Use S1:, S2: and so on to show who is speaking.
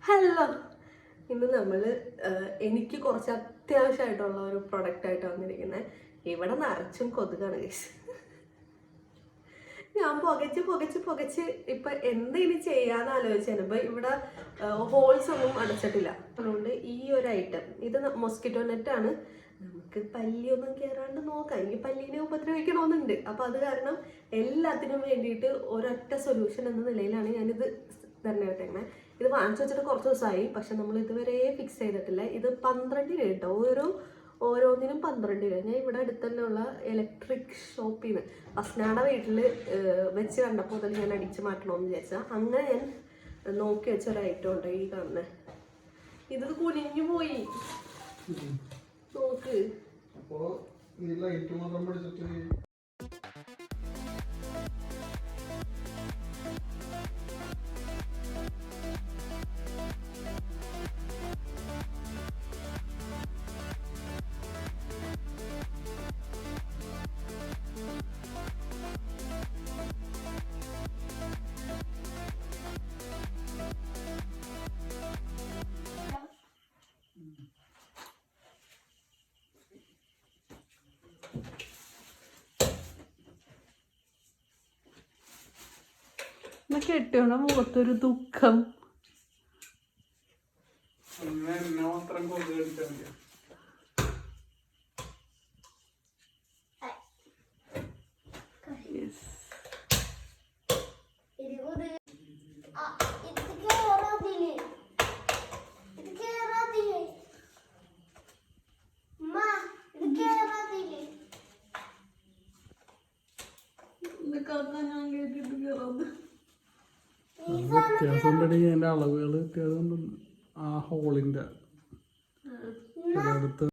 S1: Hello, ഇന്ന് നമ്മൾ എനിക്ക് കുറച്ച് അത്യാവശ്യമായിട്ടുള്ള ഒരു പ്രൊഡക്റ്റായിട്ട് വന്നിരിക്കുന്നത്. ഇവിടെ നിറച്ചും കൊതുകാണ് ഗൈസ്. ഞാൻ പുകച്ച് ഇപ്പം എന്ത് ഇനി ചെയ്യാന്ന് ആലോചിച്ചപ്പോൾ ഇവിടെ ഹോൾസ് ഒന്നും അടച്ചിട്ടില്ല. അതുകൊണ്ട് ഈ ഒരു ഐറ്റം, ഇത് മൊസ്കിറ്റോ നെറ്റാണ്. നമുക്ക് പല്ലിയൊന്നും കയറാണ്ട് നോക്കാം. എനിക്ക് പല്ലിനെ ഉപദ്രവിക്കണമെന്നുണ്ട്. അപ്പോൾ അത് കാരണം എല്ലാത്തിനും വേണ്ടിയിട്ട് ഒരൊറ്റ സൊല്യൂഷൻ എന്ന നിലയിലാണ് ഞാനിത് തിരഞ്ഞെടുത്തേക്കുന്നത്. ഇത് വാങ്ങിച്ചു വെച്ചിട്ട് കുറച്ച് ദിവസമായി, പക്ഷെ നമ്മൾ ഇതുവരെ ഫിക്സ് ചെയ്തിട്ടില്ല. ഇത് 12 രൂപ കേട്ടോ, ഓരോന്നിനും 12 രൂപ. ഞാൻ ഇവിടെ അടുത്തുള്ള ഇലക്ട്രിക് ഷോപ്പിൽ നിന്ന് അസ്നാടെ വീട്ടിൽ വെച്ച് കണ്ടപ്പോൾ മുതൽ ഞാൻ അടിച്ചു മാറ്റണമെന്ന് വിചാരിച്ചാൽ അങ്ങനെ ഞാൻ നോക്കി വെച്ച ഒരു ഐറ്റം ഉണ്ട് ഈ കാണുന്നത്. ഇത് കുനിഞ്ഞു പോയി നോക്ക്. കെട്ടിയോണ മുഖത്തൊരു ദുഃഖം.
S2: വ്യത്യാസം ഉണ്ടെങ്കിൽ അതിൻ്റെ അളവുകൾ വ്യത്യാസം ആ ഹോളിൻ്റെ